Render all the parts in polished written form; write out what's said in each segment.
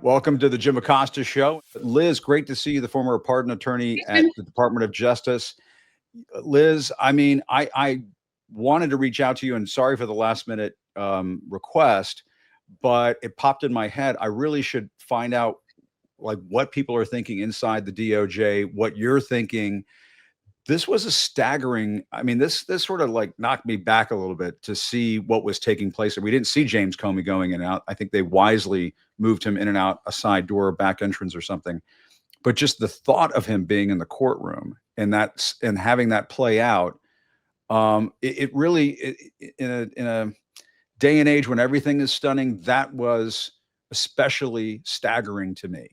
Welcome to the Jim Acosta Show. Liz, great to see you, the former pardon attorney at the Department of Justice. Liz, I wanted to reach out to you, and sorry for the last minute request, but it popped in my head. I really should find out like what people are thinking inside the DOJ, what you're thinking. This was a staggering, this sort of like knocked me back a little bit to see what was taking place. We didn't see James Comey going in and out. I think they wisely moved him in and out a side door, back entrance or something. But just the thought of him being in the courtroom and having that play out, it really, in a day and age when everything is stunning, that was especially staggering to me.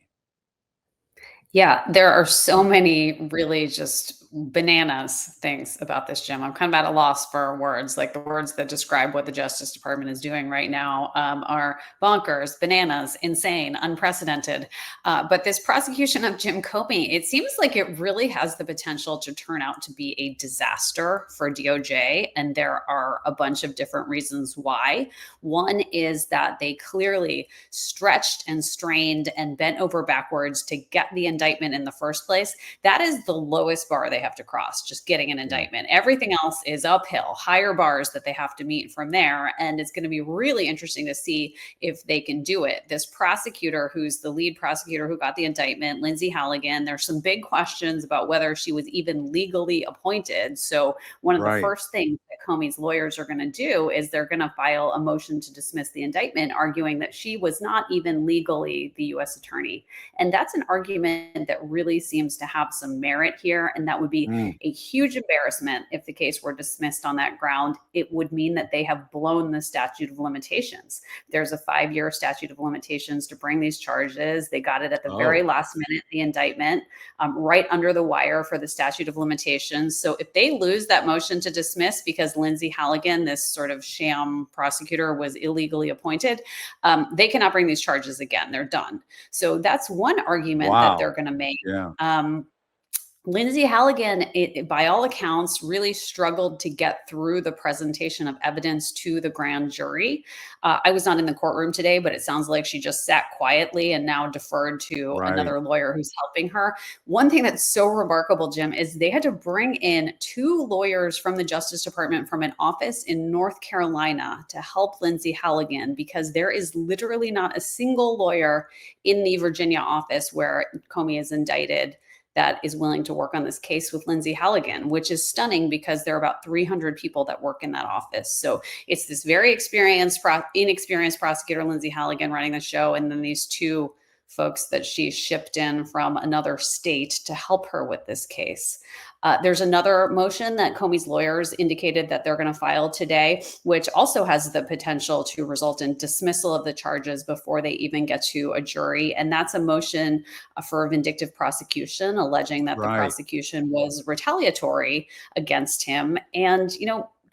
Yeah, there are so many really just bananas things about this, Jim. I'm kind of at a loss for words. Like the words that describe what the Justice Department is doing right now are bonkers, bananas, insane, unprecedented. But this prosecution of Jim Comey, it seems like it really has the potential to turn out to be a disaster for DOJ. And there are a bunch of different reasons why. One is that they clearly stretched and strained and bent over backwards to get the indictment in the first place. That is the lowest bar they have to cross, just getting an indictment. Everything else is uphill, higher bars that they have to meet from there. And it's going to be really interesting to see if they can do it. This prosecutor, who's the lead prosecutor who got the indictment, Lindsay Halligan, there's some big questions about whether she was even legally appointed. So one of the first things that Comey's lawyers are going to do is they're going to file a motion to dismiss the indictment, arguing that she was not even legally the U.S. attorney. And that's an argument that really seems to have some merit here. And that would be a huge embarrassment if the case were dismissed on that ground. It would mean that they have blown the statute of limitations. There's a 5-year statute of limitations to bring these charges. They got it at the very last minute, the indictment, right under the wire for the statute of limitations. So if they lose that motion to dismiss because Lindsay Halligan, this sort of sham prosecutor, was illegally appointed, they cannot bring these charges again. They're done. So that's one argument that they're going to make. Lindsay Halligan, by all accounts, really struggled to get through the presentation of evidence to the grand jury. I was not in the courtroom today, but it sounds like she just sat quietly and now deferred to another lawyer who's helping her. One thing that's so remarkable, Jim, is they had to bring in 2 lawyers from the Justice Department from an office in North Carolina to help Lindsay Halligan, because there is literally not a single lawyer in the Virginia office where Comey is indicted that is willing to work on this case with Lindsay Halligan, which is stunning because there are about 300 people that work in that office. So it's this very inexperienced prosecutor, Lindsay Halligan, running the show, and then these 2 folks that she shipped in from another state to help her with this case. There's another motion that Comey's lawyers indicated that they're going to file today, which also has the potential to result in dismissal of the charges before they even get to a jury. And that's a motion for vindictive prosecution, alleging that the prosecution was retaliatory against him. And,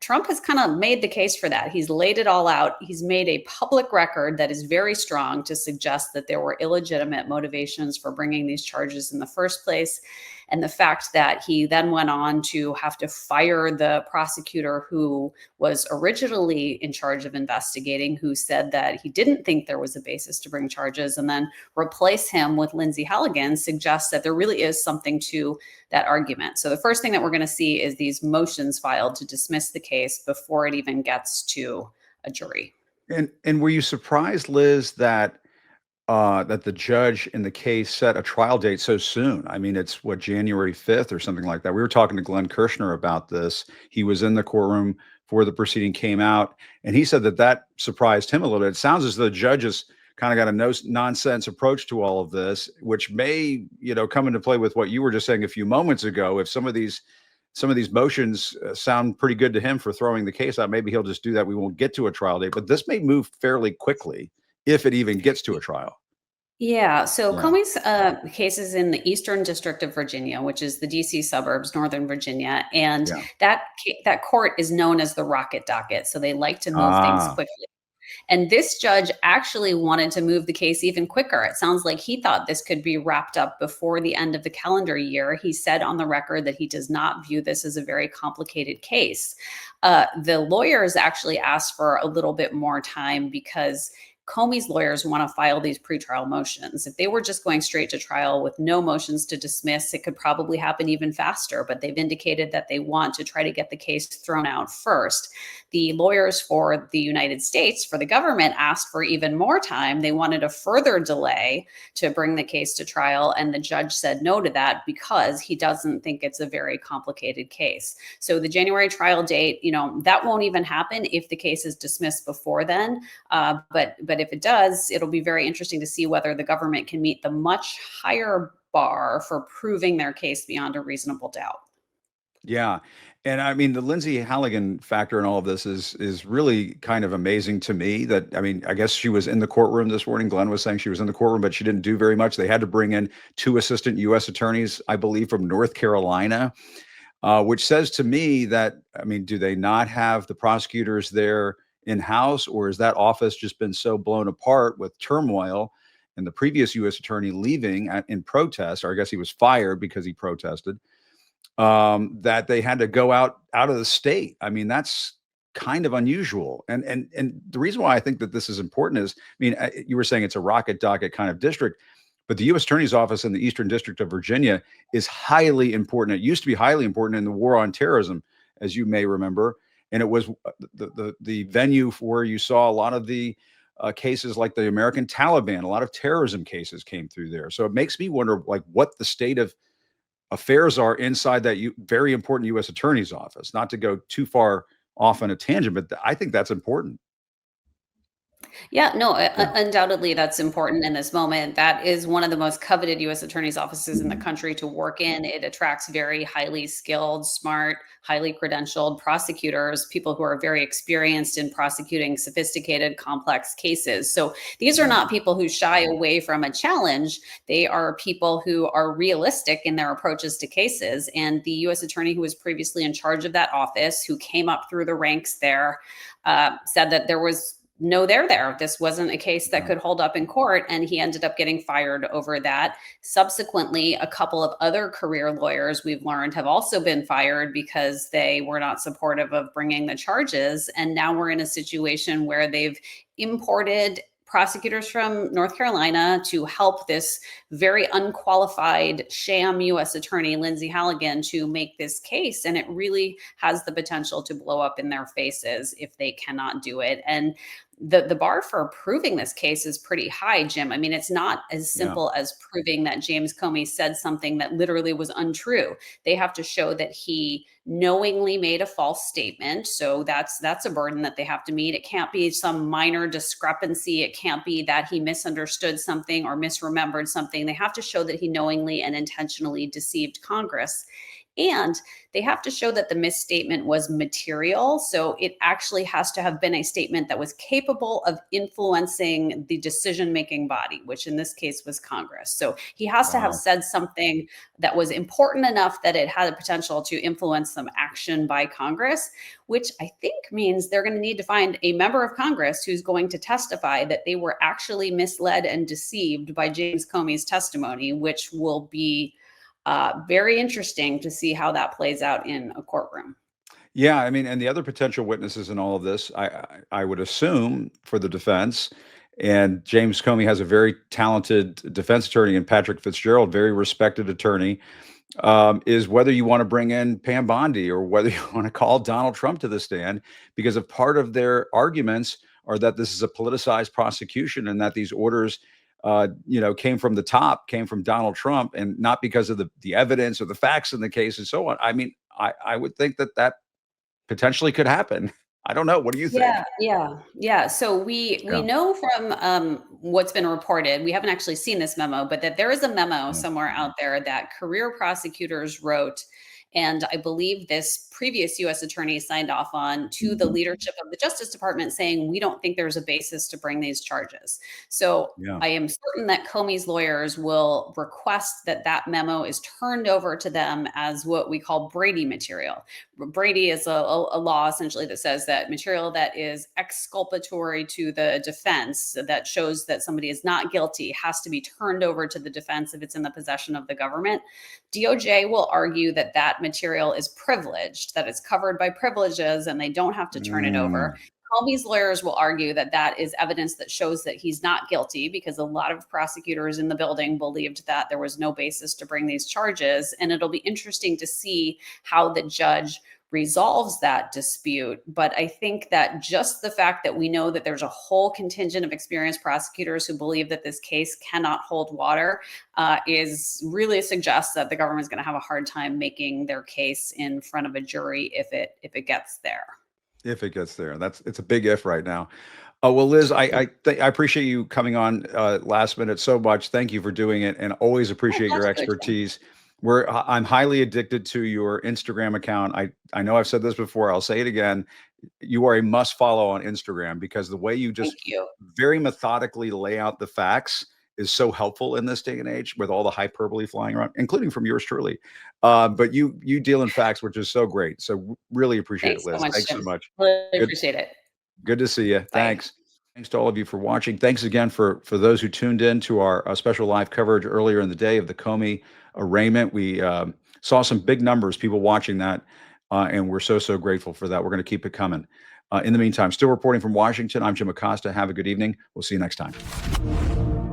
Trump has kind of made the case for that. He's laid it all out. He's made a public record that is very strong to suggest that there were illegitimate motivations for bringing these charges in the first place. And the fact that he then went on to have to fire the prosecutor who was originally in charge of investigating, who said that he didn't think there was a basis to bring charges, and then replace him with Lindsay Halligan suggests that there really is something to that argument. So the first thing that we're going to see is these motions filed to dismiss the case before it even gets to a jury. And were you surprised, Liz, that the judge in the case set a trial date so soon? I mean, it's January 5th or something like that. We were talking to Glenn Kirshner about this. He was in the courtroom before the proceeding came out, and he said that surprised him a little bit. It sounds as though the judge has kind of got a no-nonsense approach to all of this, which may, come into play with what you were just saying a few moments ago. If some of these motions sound pretty good to him for throwing the case out, maybe he'll just do that. We won't get to a trial date, but this may move fairly quickly if it even gets to a trial. Yeah. So Comey's case is in the Eastern District of Virginia, which is the DC suburbs, Northern Virginia. And that court is known as the rocket docket. So they like to move things quickly. And this judge actually wanted to move the case even quicker. It sounds like he thought this could be wrapped up before the end of the calendar year. He said on the record that he does not view this as a very complicated case. The lawyers actually asked for a little bit more time because Comey's lawyers want to file these pretrial motions. If they were just going straight to trial with no motions to dismiss, it could probably happen even faster, but they've indicated that they want to try to get the case thrown out first. The lawyers for the United States, for the government, asked for even more time. They wanted a further delay to bring the case to trial, and the judge said no to that because he doesn't think it's a very complicated case. So the January trial date, that won't even happen if the case is dismissed before then. But if it does, it'll be very interesting to see whether the government can meet the much higher bar for proving their case beyond a reasonable doubt. Yeah. And I mean, the Lindsay Halligan factor in all of this is really kind of amazing to me. That, I mean, I guess she was in the courtroom this morning. Glenn was saying she was in the courtroom, but she didn't do very much. They had to bring in 2 assistant U.S. attorneys, I believe, from North Carolina, which says to me that, I mean, do they not have the prosecutors there in-house, or has that office just been so blown apart with turmoil and the previous U.S. attorney leaving in protest, or I guess he was fired because he protested, that they had to go out of the state? I mean, that's kind of unusual. And the reason why I think that this is important is, I mean, you were saying it's a rocket docket kind of district, but the U.S. Attorney's Office in the Eastern District of Virginia is highly important. It used to be highly important in the war on terrorism, as you may remember, and it was the venue where you saw a lot of the cases like the American Taliban. A lot of terrorism cases came through there. So it makes me wonder, like, what the state of affairs are inside that very important U.S. Attorney's Office. Not to go too far off on a tangent, but I think that's important. Yeah, no, Yeah. undoubtedly that's important in this moment. That is one of the most coveted U.S. attorney's offices in the country to work in. It attracts very highly skilled, smart, highly credentialed prosecutors, people who are very experienced in prosecuting sophisticated, complex cases. So these are not people who shy away from a challenge. They are people who are realistic in their approaches to cases. And the U.S. attorney who was previously in charge of that office, who came up through the ranks there, said that there was no there. This wasn't a case that could hold up in court, and he ended up getting fired over that. Subsequently, a couple of other career lawyers, we've learned, have also been fired because they were not supportive of bringing the charges. And now we're in a situation where they've imported prosecutors from North Carolina to help this very unqualified sham U.S. attorney, Lindsay Halligan, to make this case. And it really has the potential to blow up in their faces if they cannot do it. And the bar for proving this case is pretty high, Jim. I mean, it's not as simple as proving that James Comey said something that literally was untrue. They have to show that he knowingly made a false statement. So that's a burden that they have to meet. It can't be some minor discrepancy. It can't be that he misunderstood something or misremembered something. They have to show that he knowingly and intentionally deceived Congress. And they have to show that the misstatement was material. So it actually has to have been a statement that was capable of influencing the decision-making body, which in this case was Congress. So he has to have said something that was important enough that it had the potential to influence some action by Congress, which I think means they're going to need to find a member of Congress who's going to testify that they were actually misled and deceived by James Comey's testimony, which will be very interesting to see how that plays out in a courtroom. Yeah, I mean, and the other potential witnesses in all of this, I would assume for the defense, and James Comey has a very talented defense attorney in Patrick Fitzgerald, very respected attorney, is whether you want to bring in Pam Bondi or whether you want to call Donald Trump to the stand, because if part of their arguments are that this is a politicized prosecution and that these orders came from the top, came from Donald Trump, and not because of the evidence or the facts in the case and so on. I mean, I would think that potentially could happen. I don't know. What do you think? Yeah. So we Yeah. know from what's been reported, we haven't actually seen this memo, but that there is a memo somewhere out there that career prosecutors wrote, and I believe this previous U.S. attorney signed off on, to the leadership of the Justice Department, saying, we don't think there's a basis to bring these charges. So Yeah. I am certain that Comey's lawyers will request that that memo is turned over to them as what we call Brady material. Brady is a law essentially that says that material that is exculpatory to the defense, that shows that somebody is not guilty, has to be turned over to the defense if it's in the possession of the government. DOJ will argue that that material is privileged, that it's covered by privileges and they don't have to turn it over. Comey's lawyers will argue that that is evidence that shows that he's not guilty, because a lot of prosecutors in the building believed that there was no basis to bring these charges. And it'll be interesting to see how the judge resolves that dispute. But I think that just the fact that we know that there's a whole contingent of experienced prosecutors who believe that this case cannot hold water is really suggests that the government is going to have a hard time making their case in front of a jury if it gets there. If it gets there, it's a big if right now. Oh, well, Liz, I appreciate you coming on last minute so much. Thank you for doing it, and always appreciate your expertise. I'm highly addicted to your Instagram account. I know I've said this before. I'll say it again. You are a must follow on Instagram, because the way you just very methodically lay out the facts is so helpful in this day and age, with all the hyperbole flying around, including from yours truly. But you deal in facts, which is so great. So really appreciate it, Liz. Thanks so much. Really appreciate it. Good to see you. Bye. Thanks. Thanks to all of you for watching. Thanks again for those who tuned in to our special live coverage earlier in the day of the Comey arraignment. We saw some big numbers, people watching that, and we're so grateful for that. We're going to keep it coming. In the meantime, still reporting from Washington, I'm Jim Acosta. Have a good evening. We'll see you next time.